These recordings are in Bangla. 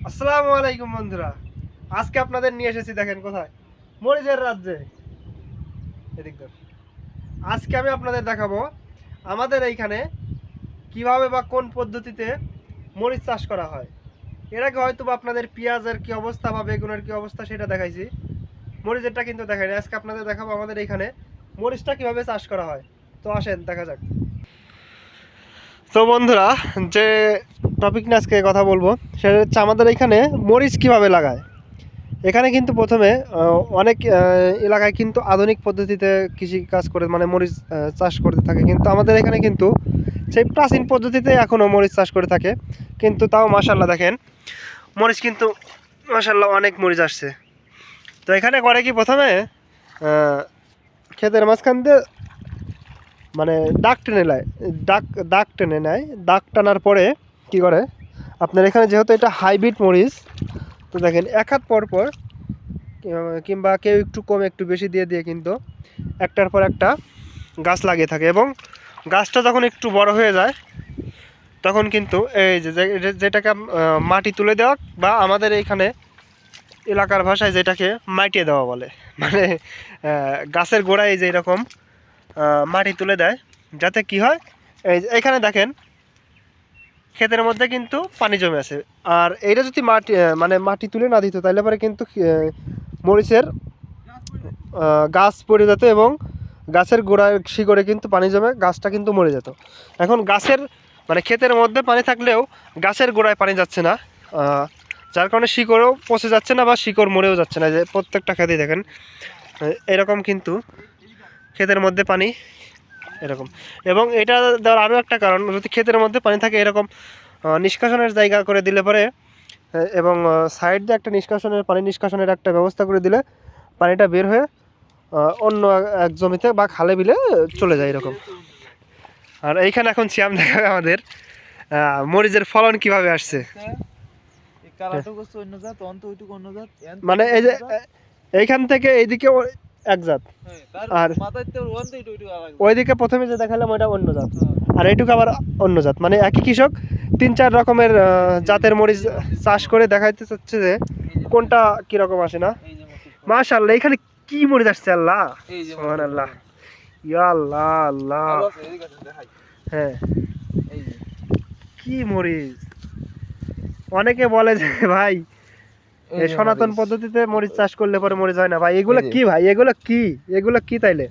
আসসালামু আলাইকুম বন্ধুরা, আজকে আপনাদের নিয়ে এসেছি দেখেন কোথায়, মরিচের রাজ্যে। এদিক ধর। আজকে আমি আপনাদের দেখাবো আমাদের এইখানে কিভাবে বা কোন পদ্ধতিতে মরিচ চাষ করা হয়। এর আগে হয়তো বা আপনাদের পেঁয়াজের কি অবস্থা বা বেগুনের কি অবস্থা সেটা দেখাইছি, মরিচেরটা কিন্তু দেখাইনি। আজকে আপনাদের দেখাবো আমাদের এইখানে মরিচটা কিভাবে চাষ করা হয়। তো আসেন দেখা যাক। তো বন্ধুরা, যে টপিক নিয়ে আজকে কথা বলবো সেটা হচ্ছে আমাদের এইখানে মরিচ কিভাবে লাগায়। এখানে কিন্তু প্রথমে অনেক এলাকায় কিন্তু আধুনিক পদ্ধতিতে কৃষি কাজ করে, মানে মরিচ চাষ করতে থাকে, কিন্তু আমাদের এখানে কিন্তু সেই প্রাচীন পদ্ধতিতে এখনও মরিচ চাষ করে থাকে। কিন্তু তাও মাশাল্লাহ দেখেন মরিচ কিন্তু মাশাল্লাহ অনেক মরিচ আসছে। তো এখানে করে কি প্রথমে ক্ষেতের মাঝখান দিয়ে মানে দাগ টেনে নেয়, দাগ টেনে নেয়। দাগ টানার পরে কি করে আপনার এখানে, যেহেতু এটা হাইব্রিড মরিচ, তো দেখেন এক হাত পর পর কিংবা কেউ একটু কম একটু বেশি দিয়ে দিয়ে কিন্তু একটার পর একটা গাছ লাগিয়ে থাকে, এবং গাছটা যখন একটু বড় হয়ে যায় তখন কিন্তু এই যেটাকে মাটি তুলে দেওয়া, বা আমাদের এইখানে এলাকার ভাষায় যেটাকে মাটিয়ে দেওয়া বলে, মানে গাছের গোড়ায় যে এরকম মাটি তুলে দেয়, যাতে কি হয়, এইখানে দেখেন ক্ষেতের মধ্যে কিন্তু পানি জমে আছে। আর এইটা যদি মাটি মানে মাটি তুলে না দিত তাহলে পরে কিন্তু মরিচের গাছ পড়ে যেত, এবং গাছের গোড়ায় শিকড়ে কিন্তু পানি জমে গাছটা কিন্তু মরে যেত। এখন গাছের মানে ক্ষেতের মধ্যে পানি থাকলেও গাছের গোড়ায় পানি যাচ্ছে না, যার কারণে শিকড়ও পচে যাচ্ছে না বা শিকড় মরেও যাচ্ছে না। যে প্রত্যেকটা ক্ষেতেই দেখেন এরকম কিন্তু ক্ষেতের মধ্যে পানি এরকম। এবং এটা দেওয়ার আরও একটা কারণ, যদি ক্ষেতের মধ্যে পানি থাকে এরকম নিষ্কাশনের জায়গা করে দিলে পরে, এবং সাইড দিয়ে একটা নিষ্কাশনের পানি নিষ্কাশনের একটা ব্যবস্থা করে দিলে পানিটা বের হয়ে অন্য এক জমিতে বা খালে বিলে চলে যায় এরকম। আর এইখানে এখন শ্যাম দেখাবে আমাদের মরিচের ফলন কিভাবে আসছে। মানে এই যে এইখান থেকে এইদিকে এক জাত, আর ওইদিকে প্রথমে যে দেখালাম ওইটা অন্য জাত, আর এইটুকু আবার অন্য জাত। মানে একই কৃষক 3-4 রকমের জাতের মরিচ চাষ করে দেখাইতে চাচ্ছে যে কোনটা কিরকম আসে না। মাশাআল্লাহ, এখানে কি মরিচ আসছে, আল্লাহ সুবহানাল্লাহ, ইয়া আল্লাহ আল্লাহ। হ্যাঁ, কি মরিচ। অনেকে বলে যে ভাই এই সনাতন পদ্ধতিতে মরিচ চাষ করলে পরে মরিচ হয় না। ভাই এগুলো কি, ভাই এগুলো কি তাইলে?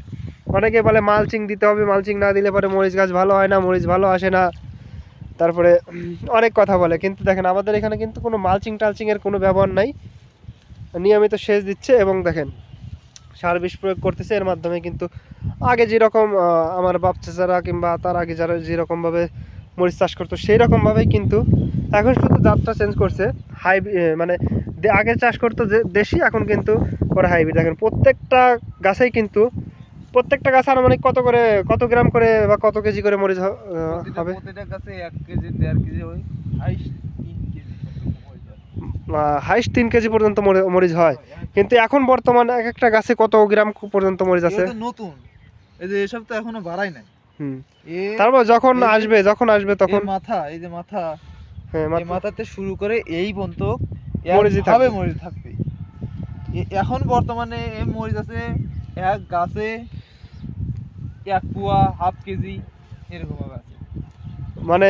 অনেকে বলে মালচিং দিতে হবে, মালচিং না দিলে পরে মরিচ গাছ ভালো হয় না, মরিচ ভালো আসে না। তারপরে অনেক কথা বলে, কিন্তু দেখেন আমাদের এখানে কিন্তু কোনো মালচিং টালচিংয়ের কোনো ব্যবহার নাই, নিয়মিত সেচ দিচ্ছে এবং দেখেন সার বিষ প্রয়োগ করতেছে। এর মাধ্যমে কিন্তু আগে যেরকম আমার বাপ চাচারা কিংবা তার আগে যারা যেরকমভাবে মরিচ চাষ করতো সেই রকমভাবেই কিন্তু এখন শুধু জাতটা চেঞ্জ করছে। মানে আগে চাষ করতো যে দেশি, এখন কিন্তু করে হাইব্রিড। দেখেন প্রত্যেকটা গাছেই কিন্তু প্রত্যেকটা গাছ আনুমানিক কত গ্রাম করে বা কত কেজি করে মরিচ হবে? প্রতিটা গাছে 1 কেজি 1.5 কেজি হয়, হাইস্ট 3 কেজি হাইস্ট 3 কেজি পর্যন্ত মরিচ হয়। কিন্তু এখন বর্তমানে এক একটা গাছে কত গ্রাম পর্যন্ত মরিচ আছে? নতুন, এই যে এসব তো এখনো বাড়াই নাই। তারপর যখন আসবে তখন এই যে মাথা, হ্যাঁ, এই মাথাতে শুরু করে এই পর্যন্ত মরিচই থাকবে। মরিচ থাকবে। এখন বর্তমানে এই মরিচ আছে এক গাছে 1 পোয়া, হাফ কেজি এরকম ভাবে আছে। মানে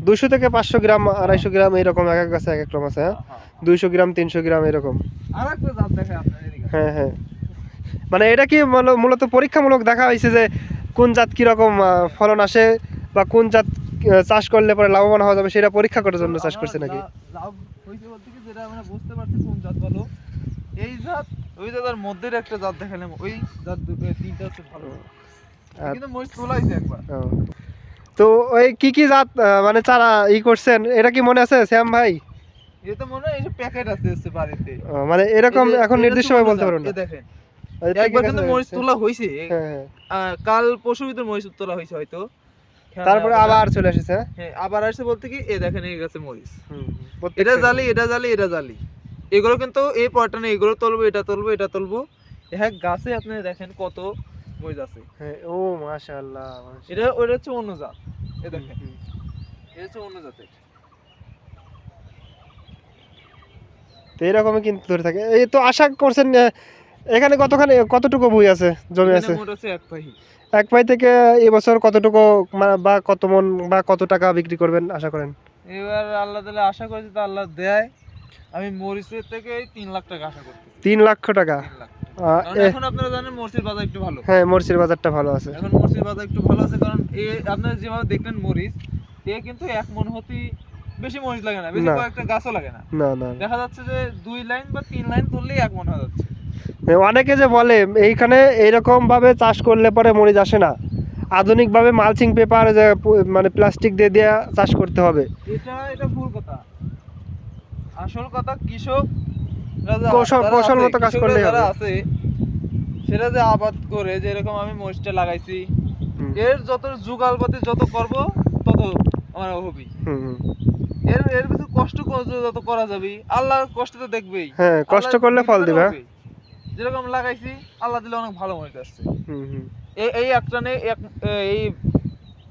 200 থেকে 500 গ্রাম 250 গ্রাম এরকম এক এক গাছে এক এক রকম আছে। হ্যাঁ, 200 গ্রাম 300 গ্রাম এরকম। আরেকটা জাত দেখে আপনার এদিকে। হ্যাঁ হ্যাঁ, মানে এটা কি মূলত পরীক্ষামূলক দেখা হয়েছে যে কোন জাত কিরকম ফলন আসে, বা কোন জাত চাষ করলে পরে লাভবান হওয়া যাবে সেটা পরীক্ষা করার জন্য চাষ করছে নাকি? লাভ হইছে বলতে কি, যেটা আমরা বুঝতে পারছি কোন জাত ভালো, এই জাত ওই জাতের মধ্যে একটা জাত দেখালাম, ওই জাত তিনটা হচ্ছে ভালো, কিন্তু মরিচ তোলাইছে একবার। তো ওই কি জাত মানে চারা করছেন, এটা কি মনে আছে শ্যাম ভাই? এটা মনে হয় এই যে প্যাকেট আছে বাড়িতে, মানে এরকম এখন নির্দিষ্ট ভাবে বলতে পারবেন না। দেখেন একবার কিন্তু মরিচ তোলা হইছে, কাল পরশু ভিতর মরিচ তোলা হইছে হয়তো, তারপরে আবার চলে আসছে। হ্যাঁ, আবার আসছে বলতে কি, এই দেখেন এই গাছে মরিচ, এটা জালি এটা জালি এটা জালি, এগুলো কিন্তু এই পয়টা না, এগুলো তুলবো এটা তুলবো এটা তুলবো, এক গাছে আপনি দেখেন কত মরিচ আছে। হ্যাঁ, ও মাশাআল্লাহ, এটা ওটা হচ্ছে অন্য জাত, এই দেখেন এটা হচ্ছে অন্য জাতের। তো এরকমই কিন্তু ধরে থাকে। এই তো আশা করছেন এখানে কতটুকু ভুঁই আছে, জমি আছে? মোট আছে 1 পাহি। 1 পাই থেকে এবছর কতটুকু বা কত মন বা কত টাকা বিক্রি করবেন আশা করেন? এবার আল্লাহ তাআলা আশা করছি তো আল্লাহ দেয়, আমি মরিচের থেকে 3 লাখ টাকা আশা করতেছি। 3 লাখ টাকা? 3 লাখ টাকা। কারণ এখন আপনারা জানেন মরিচের বাজার একটু ভালো। হ্যাঁ, মরিচের বাজারটা ভালো আছে। এখন মরিচের বাজার একটু ভালো আছে, কারণ আপনারা যেভাবে দেখলেন মরিচ, কিন্তু 1 মন হতে বেশি মরিচ লাগে না, বেশি না। কয়েকটা গাছও লাগে না। না না, দেখা যাচ্ছে যে 2 লাইন বা 3 লাইন তুললেই 1 মন হয়ে যাচ্ছে। অনেকে যে বলে এইখানে এইরকম ভাবে চাষ করলে পরে মরিচ আসে না, আধুনিকভাবে মালচিং পেপার যে মানে প্লাস্টিক দিয়ে দিয়ে চাষ করতে হবে। এটা ভুল কথা। আসল কথা কৃষক কৌশল মতো কাজ করলেই হবে। আছে সেটা যে আবাদ করে, যে এরকম আমি মরিচটা লাগাইছি, হুম। এর যত যুগালপাতি যত করব তত আমার হবে। এর কিছু কষ্ট যত করা যাবে, আল্লাহ কষ্ট তো দেখবেই। হ্যাঁ, কষ্ট করলে ফল দিবে। যেরকম লাগাইছি আল্লাহ দিলে অনেক ভালো মরিচ আসছে। হুম। এই এক টানে এই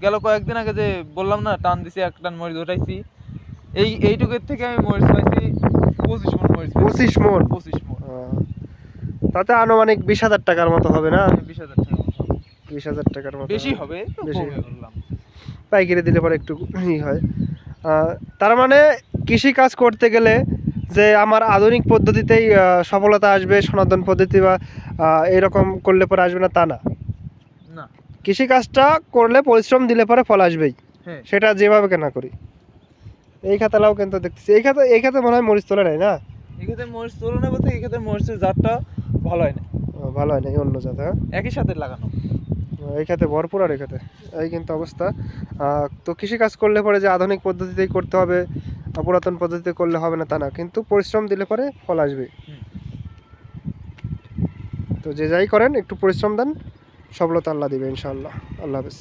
গেল কয়েকদিন আগে যে বললাম না, টান দিছি 1 টান মরিচ উঠাইছি, এইটুকুর থেকে আমি মরিচ পাইছি 25 মণ মরিচ। 25 মণ? 25 মণ। তাতে আনুমানিক 20,000 টাকার মতো হবে না? 20,000 টাকা। 20,000 টাকার মতো বেশি হবে, বেশি বললাম। পাইকারি দিলে পরে একটু হয়। তার মানে কৃষি কাজ করতে গেলে যে আমার আধুনিক পদ্ধতিতেই সফলতা আসবে, সনাতন পদ্ধতি বা এরকম করলে পরে আসবে না তা না। না, কৃষি কাজটা করলে পরিশ্রম দিলে পরে ফল আসবেই, হ্যাঁ। সেটা যেভাবে কেনা করি। এই খাতালাও কিন্তু দেখতেছি, এই খাতে মনে হয় মরিচ তোলা নাই না? এই ক্ষেত্রে মরিচ তুলনা বলতে এই ক্ষেত্রে মরিচের জাতটা ভালো হয় না, ভালো হয় না, অন্য জাত। হ্যাঁ, একই সাথে লাগানো। এই খাতে ভরপুর, আর এই খাতে এই কিন্তু অবস্থা। তো কৃষি কাজ করলে পরে যে আধুনিক পদ্ধতিতেই করতে হবে, পুরাতন পদ্ধতিতে করলে হবে না তা না, কিন্তু পরিশ্রম দিলে পরে ফল আসবে। তো যে যাই করেন একটু পরিশ্রম দেন, সফলতা আল্লাহ দিবে ইনশাআল্লাহ। আল্লাহ হাফেজ।